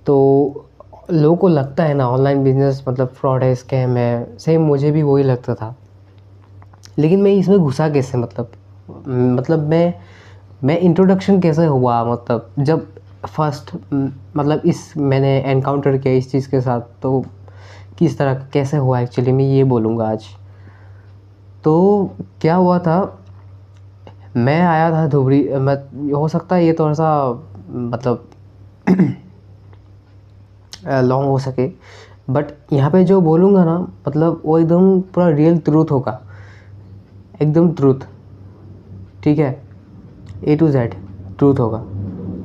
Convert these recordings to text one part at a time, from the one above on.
तो लोगों को लगता है ना ऑनलाइन बिज़नेस मतलब फ्रॉड है, स्कैम है, सेम मुझे भी वही लगता था। लेकिन मैं इसमें घुसा कैसे, मतलब मैं इंट्रोडक्शन कैसे हुआ, मतलब जब फर्स्ट मतलब इस मैंने एनकाउंटर किया इस चीज़ के साथ, तो किस तरह कैसे हुआ एक्चुअली मैं ये बोलूँगा आज। तो क्या हुआ था, मैं आया था धुबरी, मैं हो सकता है ये थोड़ा सा मतलब लॉन्ग हो सके, बट यहाँ पे जो बोलूँगा ना मतलब वो एकदम पूरा रियल ट्रूथ होगा, एकदम ट्रूथ, ठीक है, A to Z ट्रूथ होगा।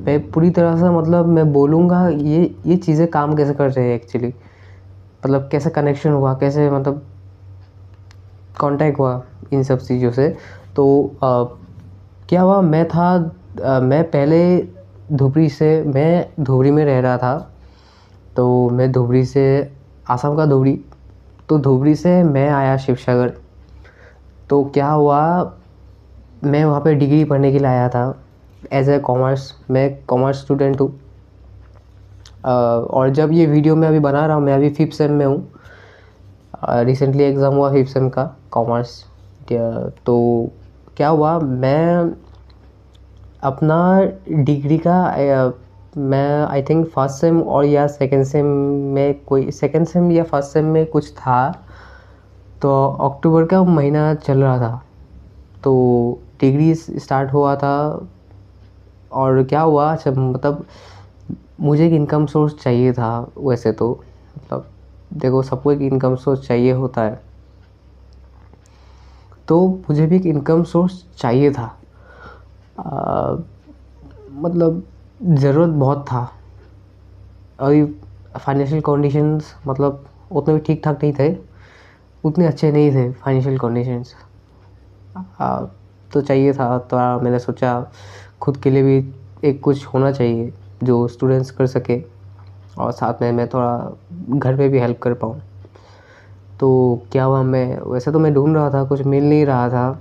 मैं पूरी तरह से मतलब मैं बोलूँगा ये चीज़ें काम कैसे कर रहे हैं एक्चुअली, मतलब कैसे कनेक्शन हुआ, कैसे मतलब कांटेक्ट हुआ इन सब चीज़ों से। तो क्या हुआ, मैं पहले मैं धुबरी में रह रहा था। तो मैं धुबरी से, आसाम का धुबरी, तो धुबरी से मैं आया शिवसागर। तो क्या हुआ, मैं वहाँ पे डिग्री पढ़ने के लिए आया था एज ए कॉमर्स, मैं कॉमर्स स्टूडेंट हूँ। और जब ये वीडियो मैं अभी बना रहा हूँ, मैं अभी 5th सेम में हूँ। रिसेंटली एग्ज़ाम हुआ 5th सेम का कॉमर्स। तो क्या हुआ, मैं अपना डिग्री का मैं आई थिंक फर्स्ट सेम और या सेकंड सेम में, कोई सेकंड सेम या फर्स्ट सेम में कुछ था। तो अक्टूबर का महीना चल रहा था, तो डिग्री स्टार्ट हुआ था। और क्या हुआ, जब मतलब मुझे एक इनकम सोर्स चाहिए था वैसे तो, मतलब देखो सबको एक इनकम सोर्स चाहिए होता है, तो मुझे भी एक इनकम सोर्स चाहिए था। आ, मतलब ज़रूरत बहुत था। अभी फाइनेंशियल कंडीशंस मतलब उतने भी ठीक ठाक नहीं थे, उतने अच्छे नहीं थे फाइनेंशियल कंडीशंस। तो चाहिए था, तो मैंने सोचा खुद के लिए भी एक कुछ होना चाहिए जो स्टूडेंट्स कर सके, और साथ में मैं थोड़ा घर पे भी हेल्प कर पाऊँ। तो क्या हुआ, मैं वैसे तो मैं ढूंढ रहा था, कुछ मिल नहीं रहा था।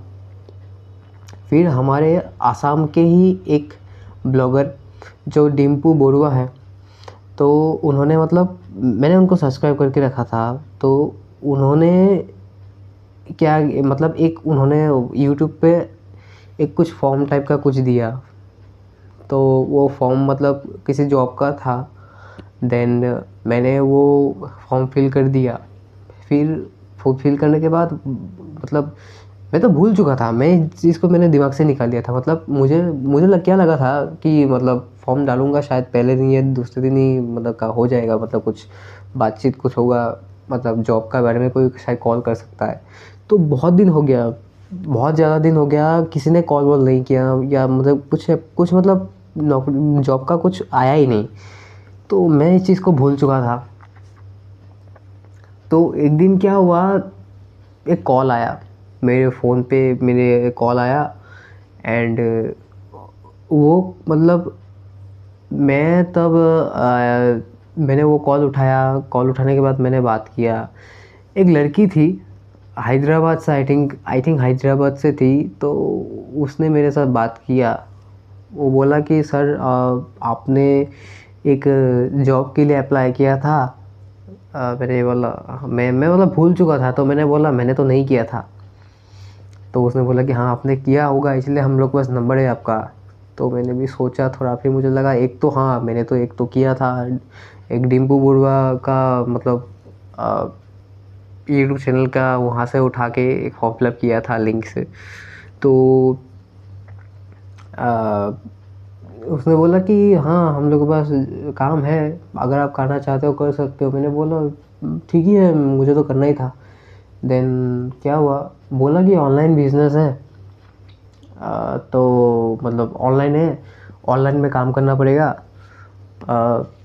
फिर हमारे आसाम के ही एक ब्लॉगर जो डिम्पू बोरुआ है, तो उन्होंने मतलब मैंने उनको सब्सक्राइब करके रखा था। तो उन्होंने क्या मतलब एक उन्होंने यूट्यूब पे एक कुछ फॉर्म टाइप का कुछ दिया। तो वो फॉर्म मतलब किसी जॉब का था। देन मैंने वो फॉर्म फिल कर दिया। फिर फिल करने के बाद मतलब मैं तो भूल चुका था, मैं इस चीज़ को मैंने दिमाग से निकाल दिया था। मतलब मुझे मुझे क्या लगा था कि मतलब फॉर्म डालूंगा शायद पहले दिन या दूसरे दिन ही मतलब का हो जाएगा, मतलब कुछ बातचीत कुछ होगा, मतलब जॉब का बारे में कोई शायद कॉल कर सकता है। तो बहुत दिन हो गया, बहुत ज़्यादा दिन हो गया, किसी ने कॉल वॉल नहीं किया, या मतलब कुछ कुछ मतलब नौकरी जॉब का कुछ आया ही नहीं। तो मैं इस चीज़ को भूल चुका था। तो एक दिन क्या हुआ, एक कॉल आया मेरे फ़ोन पे, मेरे कॉल आया। एंड वो मतलब मैं तब मैंने वो कॉल उठाया, कॉल उठाने के बाद मैंने बात किया। एक लड़की थी हैदराबाद से, आई थिंक हैदराबाद से थी। तो उसने मेरे साथ बात किया। वो बोला कि सर आपने एक जॉब के लिए अप्लाई किया था। मैंने बोला मैं मतलब भूल चुका था, तो मैंने बोला मैंने तो नहीं किया था। तो उसने बोला कि हाँ आपने किया होगा, इसलिए हम लोग के पास नंबर है आपका। तो मैंने भी सोचा थोड़ा, फिर मुझे लगा एक तो हाँ मैंने तो एक तो किया था, एक डिम्पू बुरवा का मतलब यूट्यूब चैनल का वहाँ से उठा के एक फॉर्म फिलअप किया था लिंक से। तो आ, उसने बोला कि हाँ हम लोग के पास काम है, अगर आप करना चाहते हो कर सकते हो। मैंने बोला ठीक ही है, मुझे तो करना ही था। देन क्या हुआ, बोला कि ऑनलाइन बिजनेस है। तो मतलब ऑनलाइन है, ऑनलाइन में काम करना पड़ेगा।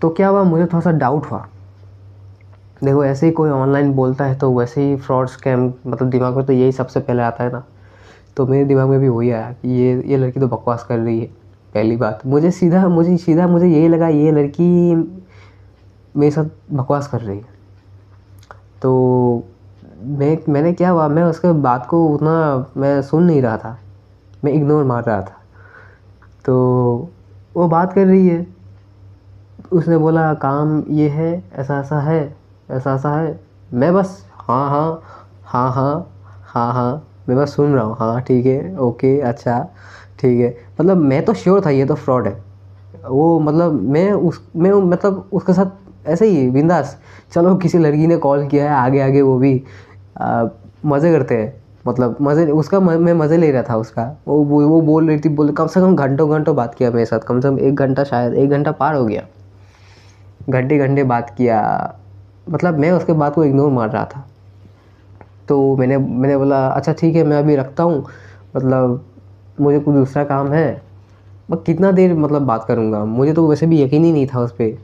तो क्या हुआ, मुझे थोड़ा सा डाउट हुआ। देखो ऐसे ही कोई ऑनलाइन बोलता है तो वैसे ही फ्रॉड स्कैम मतलब दिमाग में तो यही सबसे पहले आता है ना। तो मेरे दिमाग में भी वही आया कि ये लड़की तो बकवास कर रही है। पहली बात मुझे यही लगा ये लड़की मेरे साथ बकवास कर रही है। तो मैंने क्या हुआ, मैं उसके बात को उतना मैं सुन नहीं रहा था, मैं इग्नोर मार रहा था। तो वो बात कर रही है, उसने बोला काम ये है, ऐसा ऐसा है, ऐसा ऐसा है। मैं बस हाँ हाँ हाँ हाँ हाँ हाँ, मैं बस सुन रहा हूँ, हाँ ठीक है ओके अच्छा ठीक है। मतलब मैं तो श्योर था ये तो फ्रॉड है। वो मतलब मैं मतलब उसके साथ ऐसे ही बिंदास, चलो किसी लड़की ने कॉल किया है, आगे आगे वो भी मज़े करते हैं। मतलब मज़े उसका मैं मज़े ले रहा था उसका। वो बोल रही थी, बोल कम से कम घंटों घंटों बात किया मेरे साथ, कम से कम 1 घंटा, शायद 1 घंटा पार हो गया, घंटे घंटे बात किया। मतलब मैं उसके बात को इग्नोर मार रहा था। तो मैंने बोला अच्छा ठीक है मैं अभी रखता हूँ, मतलब मुझे कुछ दूसरा काम है। मैं कितना देर मतलब बात करूँगा, मुझे तो वैसे भी यकीन ही नहीं था उस पर।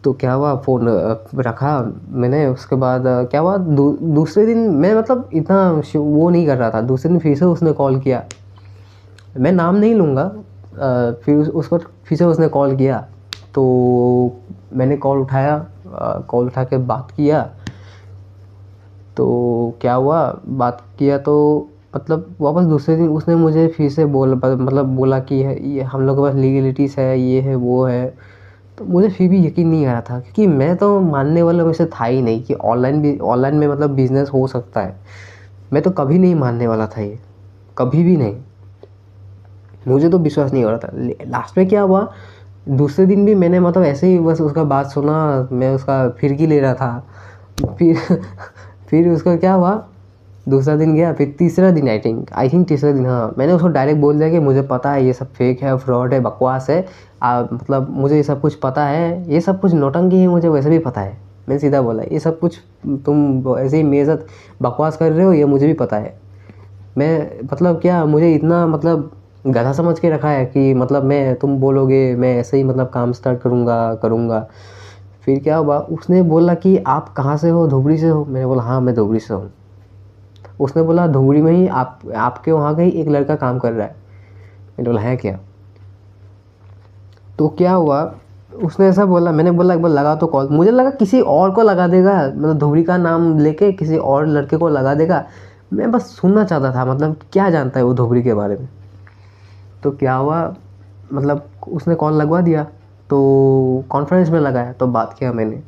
तो क्या हुआ, फ़ोन रखा मैंने। उसके बाद क्या हुआ, दूसरे दिन मैं मतलब इतना वो नहीं कर रहा था। दूसरे दिन फिर से उसने कॉल किया, मैं नाम नहीं लूँगा। फिर उस पर फिर से उसने कॉल किया, तो मैंने कॉल उठाया, कॉल उठा के बात किया। तो क्या हुआ, बात किया तो मतलब वापस दूसरे दिन उसने मुझे फिर से मतलब बोला कि ये हम लोग के पास लीगलिटीज़ है, ये है वो है। तो मुझे फिर भी यकीन नहीं आ रहा था, क्योंकि मैं तो मानने वाला में से था ही नहीं कि ऑनलाइन में मतलब बिज़नेस हो सकता है। मैं तो कभी नहीं मानने वाला था ये, कभी भी नहीं। मुझे तो विश्वास नहीं हो रहा था। लास्ट में क्या हुआ, दूसरे दिन भी मैंने मतलब ऐसे ही बस उसका बात सुना, मैं उसका फिरकी ले रहा था। फिर फिर उसका क्या हुआ, दूसरा दिन गया, फिर तीसरा दिन आई थिंक तीसरा दिन, हाँ मैंने उसको डायरेक्ट बोल दिया कि मुझे पता है ये सब फेक है, फ्रॉड है, बकवास है। मतलब मुझे ये सब कुछ पता है, ये सब कुछ नौटंकी है, मुझे वैसे भी पता है। मैंने सीधा बोला ये सब कुछ तुम ऐसे ही मेरे साथ बकवास कर रहे हो, ये मुझे भी पता है। मैं मतलब क्या, मुझे इतना मतलब गधा समझ के रखा है कि मतलब मैं, तुम बोलोगे मैं ऐसे ही मतलब काम स्टार्ट करूँगा करूँगा। फिर क्या हुआ, उसने बोला कि आप कहाँ से हो, धुबरी से हो। मैंने बोला हाँ मैं धुबरी से हूँ। उसने बोला धुबरी में ही आपके वहाँ का ही एक लड़का काम कर रहा है। मैंने बोला है क्या। तो क्या हुआ, उसने ऐसा बोला, मैंने बोला एक बार लगा तो कॉल। मुझे लगा किसी और को लगा देगा, मतलब धुबरी का नाम लेके किसी और लड़के को लगा देगा। मैं बस सुनना चाहता था, मतलब क्या जानता है वो धुबरी के बारे में। तो क्या हुआ, मतलब उसने कॉल लगवा दिया, तो कॉन्फ्रेंस में लगाया तो बात किया मैंने।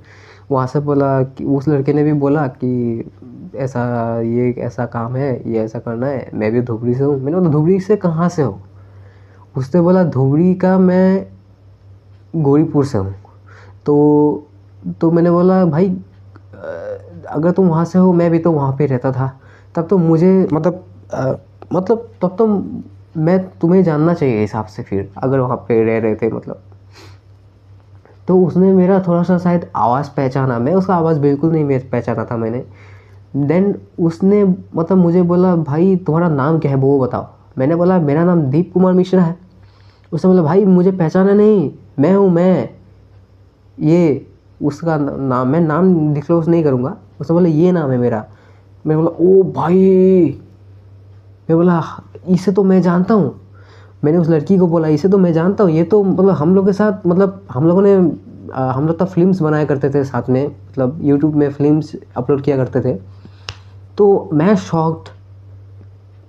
वहाँ से बोला कि उस लड़के ने भी बोला कि ऐसा ये ऐसा काम है, ये ऐसा करना है, मैं भी धुबरी से हूँ। मैंने बोला धुबरी से कहाँ से हो। उसने बोला धुबरी का मैं गोरीपुर से हूँ। तो मैंने बोला भाई अगर तुम वहाँ से हो, मैं भी तो वहाँ पे रहता था, तब तो मुझे मतलब तब तो मैं तुम्हें जानना चाहिए हिसाब से, फिर अगर वहाँ पे रह रहे थे मतलब। तो उसने मेरा थोड़ा सा शायद आवाज़ पहचाना, मैं उसका आवाज़ बिल्कुल नहीं मेरे पहचाना था मैंने। देन उसने मतलब मुझे बोला भाई तुम्हारा नाम क्या है वो बताओ। मैंने बोला मेरा नाम दीप कुमार मिश्रा है। उसने बोला भाई मुझे पहचाना नहीं, मैं हूँ मैं ये। उसका नाम, मैं नाम डिस्क्लोज नहीं करूँगा। उसने बोला ये नाम है मेरा। मैं बोला ओ भाई, मैं बोला इसे तो मैं जानता हूँ। मैंने उस लड़की को बोला इसे तो मैं जानता हूँ, ये तो मतलब हम लोग के साथ, मतलब हम लोगों ने हम लोग तो फिल्म्स बनाया करते थे साथ में, मतलब यूट्यूब में फिल्म्स अपलोड किया करते थे। तो मैं शॉक्ड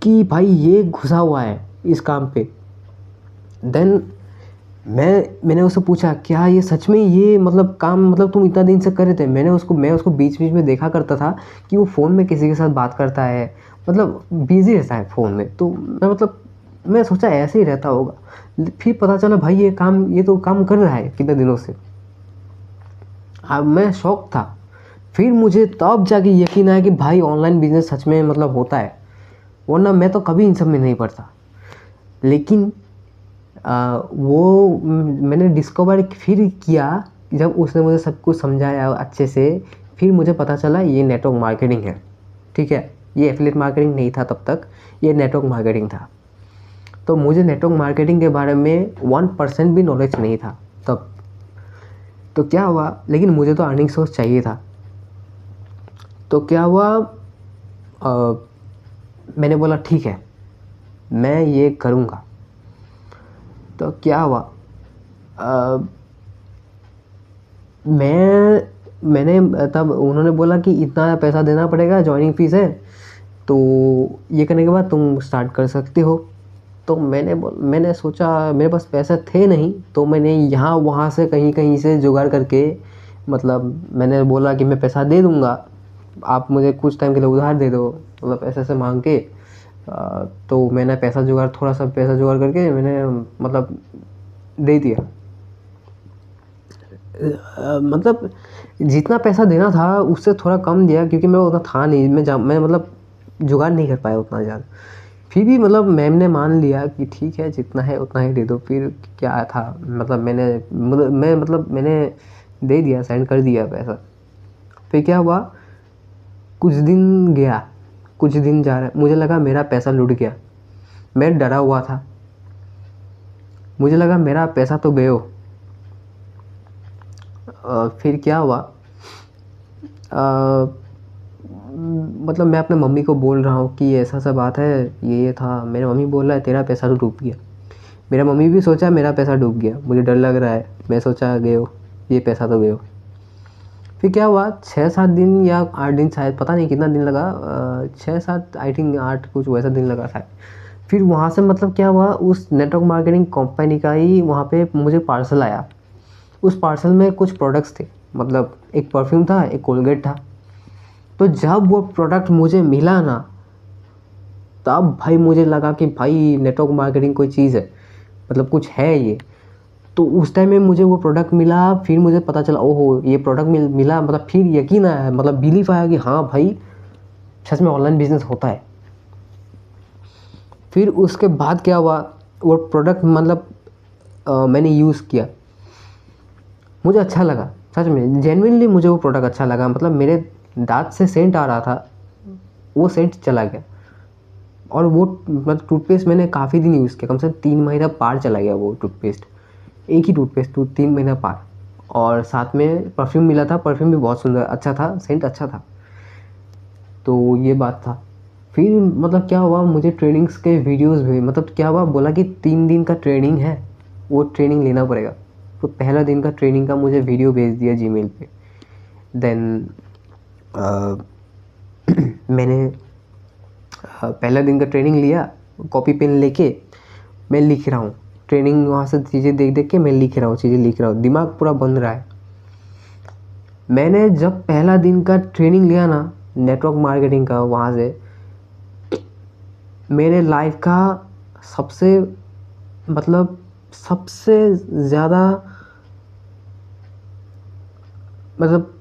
कि भाई ये घुसा हुआ है इस काम पे। देन मैंने उससे पूछा क्या ये सच में ये मतलब काम मतलब तुम इतना दिन से कर रहे थे। मैं उसको बीच बीच में देखा करता था कि वो फ़ोन में किसी के साथ बात करता है, मतलब बिज़ी रहता है फ़ोन में। तो मैं मतलब मैं सोचा ऐसे ही रहता होगा। फिर पता चला भाई ये तो काम कर रहा है कितने दिनों से। अब मैं शॉक था। फिर मुझे तब जाके यकीन आया कि भाई ऑनलाइन बिजनेस सच में मतलब होता है, वरना मैं तो कभी इन सब में नहीं पड़ता। लेकिन वो मैंने डिस्कवर फिर किया जब उसने मुझे सब कुछ समझाया अच्छे से। फिर मुझे पता चला ये नेटवर्क मार्केटिंग है, ठीक है। ये एफिलिएट मार्केटिंग नहीं था तब तक, ये नेटवर्क मार्केटिंग था। तो मुझे नेटवर्क मार्केटिंग के बारे में 1% भी नॉलेज नहीं था तब। तो क्या हुआ, लेकिन मुझे तो अर्निंग सोर्स चाहिए था। तो क्या हुआ, मैंने बोला ठीक है मैं ये करूँगा। तो क्या हुआ, अ, मैंने तब उन्होंने बोला कि इतना पैसा देना पड़ेगा, जॉइनिंग फीस है, तो ये करने के बाद तुम स्टार्ट कर सकते हो। तो मैंने सोचा मेरे पास पैसे थे नहीं, तो मैंने यहाँ वहाँ से कहीं कहीं से जुगाड़ करके, मतलब मैंने बोला कि मैं पैसा दे दूँगा, आप मुझे कुछ टाइम के लिए उधार दे दो, मतलब ऐसे ऐसे मांग के। तो मैंने थोड़ा सा पैसा जुगाड़ करके मैंने मतलब दे दिया। मतलब जितना पैसा देना था उससे थोड़ा कम दिया, क्योंकि मैं उतना था नहीं, मैं मतलब जुगाड़ नहीं कर पाया उतना ज़्यादा। फिर भी मतलब मैम ने मान लिया कि ठीक है, जितना है उतना ही दे दो। फिर क्या था, मतलब मैंने दे दिया, सेंड कर दिया पैसा। फिर क्या हुआ, कुछ दिन गया, कुछ दिन जा रहा है, मुझे लगा मेरा पैसा लुट गया। मैं डरा हुआ था, मुझे लगा मेरा पैसा तो गयो। फिर क्या हुआ, मतलब मैं अपने मम्मी को बोल रहा हूँ कि ऐसा सा बात है, ये था। मेरा मम्मी बोल रहा है तेरा पैसा तो डूब गया। मेरा मम्मी भी सोचा मेरा पैसा डूब गया, मुझे डर लग रहा है। मैं सोचा गयो, ये पैसा तो गयो। फिर क्या हुआ, 6-7 दिन या 8 दिन, शायद पता नहीं कितना दिन लगा, 6-7 आई थिंक 8 कुछ वैसा दिन लगा शायद। फिर वहाँ से मतलब क्या हुआ, उस नेटवर्क मार्केटिंग कंपनी का ही वहाँ पे मुझे पार्सल आया। उस पार्सल में कुछ प्रोडक्ट्स थे, मतलब एक परफ्यूम था, एक कोलगेट था। तो जब वो प्रोडक्ट मुझे मिला ना, तब भाई मुझे लगा कि भाई नेटवर्क मार्केटिंग कोई चीज़ है, मतलब कुछ है ये। तो उस टाइम में मुझे वो प्रोडक्ट मिला, फिर मुझे पता चला ओहो ये प्रोडक्ट मिला, मतलब फिर यकीन आया, मतलब बिलीफ आया कि हाँ भाई सच में ऑनलाइन बिजनेस होता है। फिर उसके बाद क्या हुआ, वो प्रोडक्ट मतलब मैंने यूज़ किया, मुझे अच्छा लगा, सच में जेन्युइनली मुझे वो प्रोडक्ट अच्छा लगा। मतलब मेरे दांत से सेंट आ रहा था, वो सेंट चला गया। और वो मतलब टूथपेस्ट मैंने काफ़ी दिन यूज़ किया, कम से कम 3 महीना पार चला गया वो टूथपेस्ट। एक ही टूथपेस्ट 3 महीना पार। और साथ में परफ्यूम मिला था, परफ्यूम भी बहुत सुंदर अच्छा था, सेंट अच्छा था। तो ये बात था। फिर मतलब क्या हुआ, मुझे ट्रेनिंग्स के वीडियोस भी, मतलब क्या हुआ, बोला कि 3 दिन का ट्रेनिंग है, वो ट्रेनिंग लेना पड़ेगा। तो पहला दिन का ट्रेनिंग का मुझे वीडियो भेज दिया जीमेल पे। देन मैंने पहला दिन का ट्रेनिंग लिया, कॉपी पेन लेके मैं लिख रहा हूँ। ट्रेनिंग वहाँ से चीज़ें देख देख के मैं लिख रहा हूँ, चीज़ें लिख रहा हूँ, दिमाग पूरा बंद रहा है। मैंने जब पहला दिन का ट्रेनिंग लिया ना नेटवर्क मार्केटिंग का, वहाँ से मेरे लाइफ का सबसे मतलब सबसे ज़्यादा, मतलब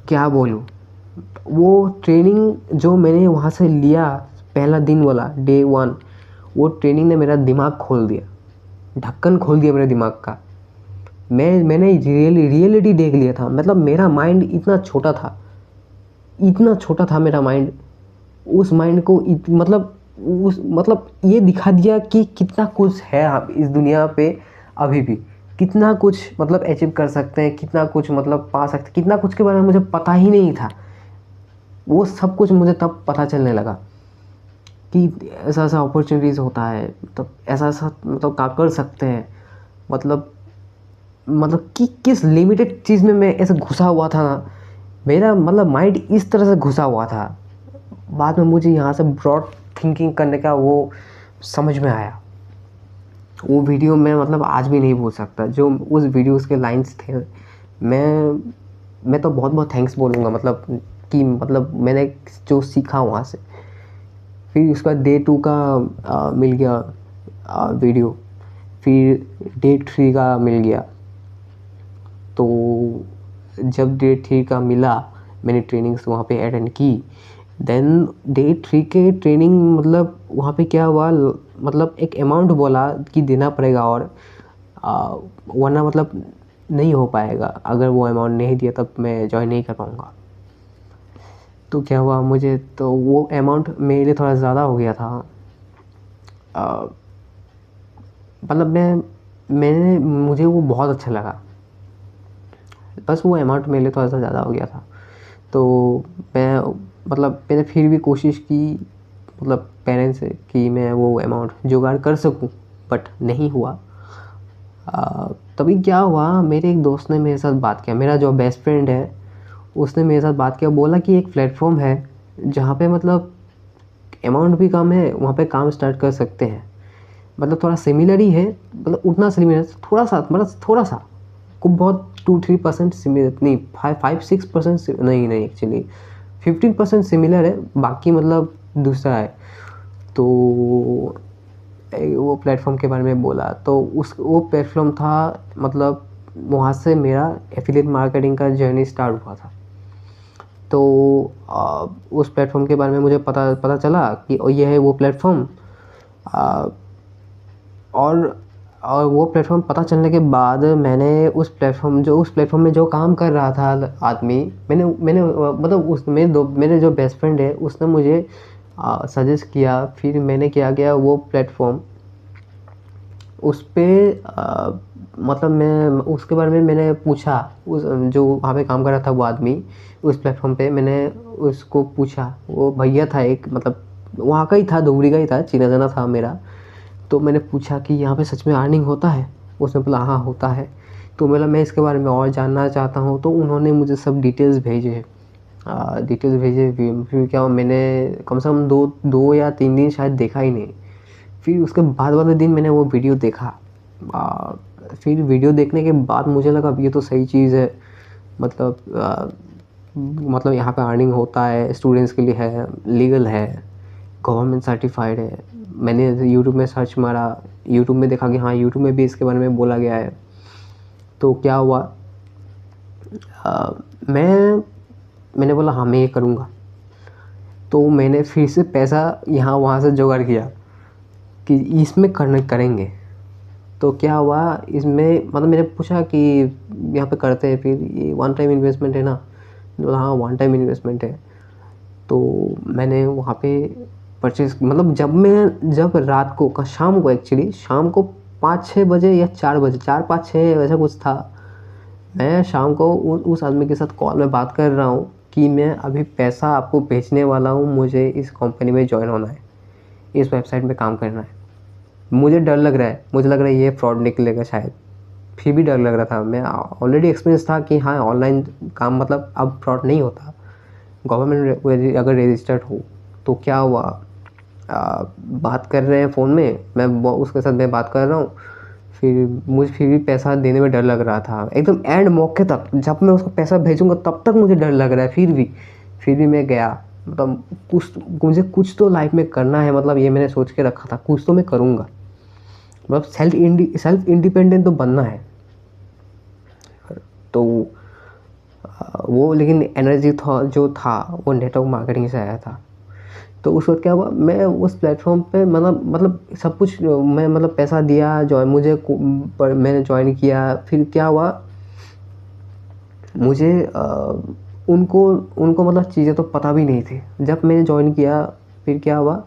क्या बोलूँ, वो ट्रेनिंग जो मैंने वहाँ से लिया, पहला दिन वाला डे 1, वो ट्रेनिंग ने मेरा दिमाग खोल दिया, ढक्कन खोल दिया मेरे दिमाग का। मैंने रियलिटी देख लिया था। मतलब मेरा माइंड इतना छोटा था मेरा माइंड। उस माइंड को मतलब ये दिखा दिया कि कितना कुछ है आप इस दुनिया पे अभी भी, कितना कुछ मतलब अचीव कर सकते हैं, कितना कुछ मतलब पा सकते हैं, कितना कुछ के बारे में मुझे पता ही नहीं था। वो सब कुछ मुझे तब पता चलने लगा कि ऐसा ऐसा अपॉर्चुनिटीज़ होता है, मतलब ऐसा ऐसा मतलब क्या कर सकते हैं। मतलब कि किस लिमिटेड चीज़ में मैं ऐसे घुसा हुआ था ना, मेरा मतलब माइंड इस तरह से घुसा हुआ था। बाद में मुझे यहाँ से ब्रॉड थिंकिंग करने का वो समझ में आया। वो वीडियो मैं मतलब आज भी नहीं भूल सकता, जो उस वीडियोस के लाइंस थे। मैं तो बहुत बहुत थैंक्स बोलूँगा, मतलब कि मतलब मैंने जो सीखा वहाँ से। फिर उसका डे 2 का मिल गया वीडियो, फिर डे 3 का मिल गया। तो जब डे 3 का मिला, मैंने ट्रेनिंग्स वहाँ पे अटेंड की। देन डे 3 के ट्रेनिंग मतलब वहाँ पे क्या हुआ, मतलब एक अमाउंट बोला कि देना पड़ेगा, और वरना मतलब नहीं हो पाएगा। अगर वो अमाउंट नहीं दिया तब मैं ज्वाइन नहीं कर पाऊँगा। तो क्या हुआ, मुझे तो वो अमाउंट मेरे लिए थोड़ा ज़्यादा हो गया था। मतलब मुझे वो बहुत अच्छा लगा, बस वो अमाउंट मेरे लिए थोड़ा सा ज़्यादा हो गया था। तो मैं मतलब मैंने फिर भी कोशिश की, मतलब पेरेंट्स से, कि मैं वो अमाउंट जुगाड़ कर सकूं, बट नहीं हुआ। तभी क्या हुआ, मेरे एक दोस्त ने मेरे साथ बात किया, मेरा जो बेस्ट फ्रेंड है उसने मेरे साथ बात किया। बोला कि एक प्लेटफॉर्म है जहाँ पे मतलब अमाउंट भी कम है, वहाँ पे काम स्टार्ट कर सकते हैं। मतलब थोड़ा सिमिलर ही है, मतलब उतना सिमिलर थोड़ा सा, मतलब थोड़ा सा को बहुत 2-3% सिमिलर नहीं, 5-6% नहीं एक्चुअली 15% सिमिलर है, बाकी मतलब दूसरा है। तो वो प्लेटफॉर्म के बारे में बोला, तो वो प्लेटफॉर्म था, मतलब वहाँ से मेरा एफिलिएट मार्केटिंग का जर्नी स्टार्ट हुआ था। तो उस प्लेटफॉर्म के बारे में मुझे पता चला कि ये है वो प्लेटफॉर्म। और वो प्लेटफॉर्म पता चलने के बाद मैंने उस प्लेटफॉर्म में जो काम कर रहा था आदमी, मैंने मतलब मेरे जो बेस्ट फ्रेंड है उसने मुझे सजेस्ट किया। फिर मैंने क्या किया, वो प्लेटफॉर्म उस पर मतलब मैं उसके बारे में मैंने पूछा, उस जो वहाँ पे काम कर रहा था वो आदमी उस प्लेटफॉर्म पे, मैंने उसको पूछा। वो भैया था एक, मतलब वहाँ का ही था, धुबरी का ही था, चिना जाना था मेरा। तो मैंने पूछा कि यहाँ पे सच में अर्निंग होता है? उसने बोला हाँ होता है। तो मैं इसके बारे में और जानना चाहता हूँ। तो उन्होंने मुझे सब डिटेल्स भेजे, फिर क्या हुआ, मैंने कम से कम 2 या 3 दिन शायद देखा ही नहीं। फिर उसके बाद वाले दिन मैंने वो वीडियो देखा। फिर वीडियो देखने के बाद मुझे लगा ये तो सही चीज़ है, मतलब यहाँ पे अर्निंग होता है, स्टूडेंट्स के लिए है, लीगल है, गवर्नमेंट सर्टिफाइड है। मैंने यूट्यूब में सर्च मारा, यूट्यूब में देखा कि हाँ यूट्यूब में भी इसके बारे में बोला गया है। तो क्या हुआ, मैंने बोला हाँ मैं ये करूँगा। तो मैंने फिर से पैसा यहाँ वहाँ से जुगाड़ किया कि इसमें करेंगे। तो क्या हुआ इसमें, मतलब मैंने पूछा कि यहाँ पे करते हैं, फिर ये वन टाइम इन्वेस्टमेंट है ना? बोला हाँ वन टाइम इन्वेस्टमेंट है। तो मैंने वहाँ पे परचेज़, मतलब जब रात को शाम को, एक्चुअली शाम को 5-6 बजे या 4 बजे, 4-5-6 वैसा कुछ था, मैं शाम को उस आदमी के साथ कॉल में बात कर रहा हूँ कि मैं अभी पैसा आपको भेजने वाला हूँ, मुझे इस कंपनी में ज्वाइन होना है, इस वेबसाइट में काम करना है। मुझे डर लग रहा है, मुझे लग रहा है ये फ्रॉड निकलेगा शायद, फिर भी डर लग रहा था। मैं ऑलरेडी एक्सपीरियंस था कि हाँ ऑनलाइन काम मतलब अब फ्रॉड नहीं होता, गवर्नमेंट अगर रजिस्टर्ड हो। तो क्या हुआ, बात कर रहे हैं फ़ोन में, उसके साथ मैं बात कर रहा हूँ, फिर मुझे फिर भी पैसा देने में डर लग रहा था। एकदम एंड मौके तक, जब मैं उसको पैसा भेजूँगा तब तक मुझे डर लग रहा है। फिर भी मैं गया, मतलब मुझे कुछ तो लाइफ में करना है, मतलब ये मैंने सोच के रखा था, कुछ तो मैं करूँगा, मतलब सेल्फ इंडिपेंडेंट तो बनना है। तो वो लेकिन एनर्जी था जो था वो नेटवर्क मार्केटिंग से आया था। तो उस वक्त क्या हुआ, मैं उस प्लेटफॉर्म पे मतलब सब कुछ, मैं मतलब पैसा दिया, मैंने ज्वाइन किया। फिर क्या हुआ, मुझे उनको उनको मतलब चीज़ें तो पता भी नहीं थी जब मैंने ज्वाइन किया। फिर क्या हुआ,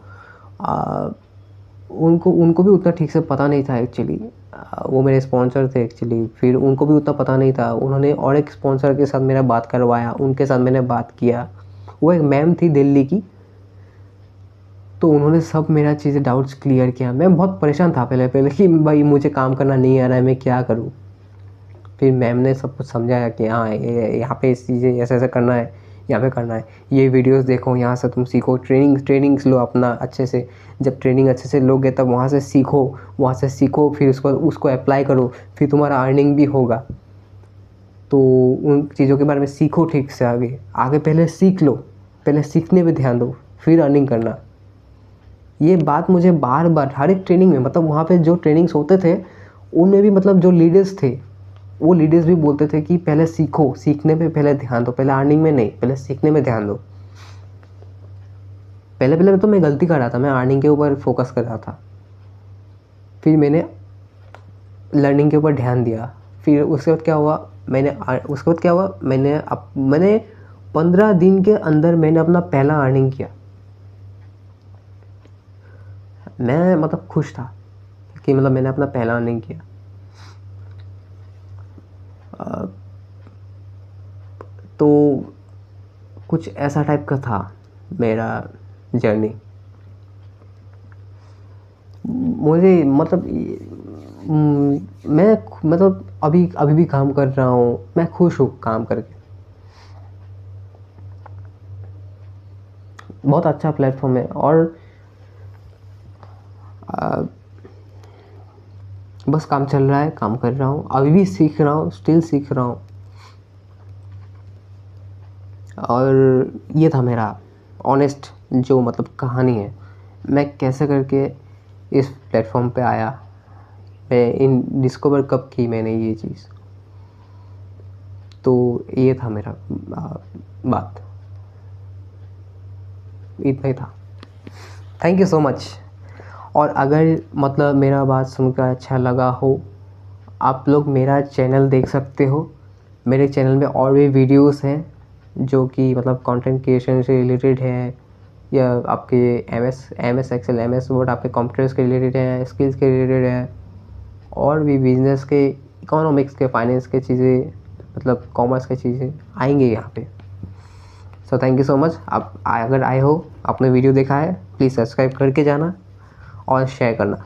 उनको भी उतना ठीक से पता नहीं था एक्चुअली। वो मेरे स्पॉन्सर थे एक्चुअली, फिर उनको भी उतना पता नहीं था। उन्होंने और एक स्पॉन्सर के साथ मेरा बात करवाया, उनके साथ मैंने बात किया। वो एक मैम थी दिल्ली की, तो उन्होंने सब मेरा चीज़ें डाउट्स क्लियर किया। मैं बहुत परेशान था पहले कि भाई मुझे काम करना नहीं आ रहा है, मैं क्या करूँ। फिर मैम ने सब कुछ समझाया कि हाँ यहाँ पे इस चीज़ें ऐसे ऐसे करना है, यहाँ पे करना है, ये वीडियोस देखो, यहाँ से तुम सीखो, ट्रेनिंग्स लो अपना अच्छे से। जब ट्रेनिंग अच्छे से लोगे तब वहाँ से सीखो, फिर उसको अप्लाई करो, फिर तुम्हारा अर्निंग भी होगा। तो उन चीज़ों के बारे में सीखो ठीक से, आगे पहले सीख लो, पहले सीखने पे ध्यान दो, फिर अर्निंग करना। ये बात मुझे बार बार हर एक ट्रेनिंग में, मतलब वहाँ पे जो ट्रेनिंग्स होते थे उनमें भी, मतलब जो लीडर्स थे वो लीडर्स भी बोलते थे कि पहले सीखो, सीखने पे पहले ध्यान दो, पहले अर्निंग में नहीं, पहले सीखने में ध्यान दो। पहले तो मैं गलती कर रहा था, मैं अर्निंग के ऊपर फोकस कर रहा था। फिर मैंने लर्निंग के ऊपर ध्यान दिया। फिर उसके बाद क्या हुआ, मैंने 15 दिन के अंदर मैंने अपना पहला अर्निंग किया। मैं मतलब खुश था कि मतलब मैंने अपना पहला अर्निंग किया। तो कुछ ऐसा टाइप का था मेरा जर्नी। मुझे मतलब मैं मतलब अभी भी काम कर रहा हूँ, मैं खुश हूँ काम करके। बहुत अच्छा प्लेटफॉर्म है। और बस काम चल रहा है, काम कर रहा हूँ, अभी भी सीख रहा हूँ, स्टिल सीख रहा हूँ। और ये था मेरा ऑनेस्ट जो मतलब कहानी है, मैं कैसे करके इस प्लेटफॉर्म पे आया, मैं इन डिस्कवर कब की मैंने ये चीज़। तो ये था मेरा बात, इतना ही था। Thank you so much. और अगर मतलब मेरा बात सुनकर अच्छा लगा हो, आप लोग मेरा चैनल देख सकते हो। मेरे चैनल में और भी वीडियोस हैं जो कि मतलब कंटेंट क्रिएशन से रिलेटेड है, या आपके M S Excel, M S Word, आपके कंप्यूटर्स के रिलेटेड है, स्किल्स के रिलेटेड है, और भी बिजनेस के, इकोनॉमिक्स के, फाइनेंस के चीज़ें, मतलब कॉमर्स की चीज़ें आएंगे यहाँ पे। So thank you so much. आप अगर आए हो, आपने वीडियो देखा है, प्लीज़ सब्सक्राइब करके जाना और शेयर करना।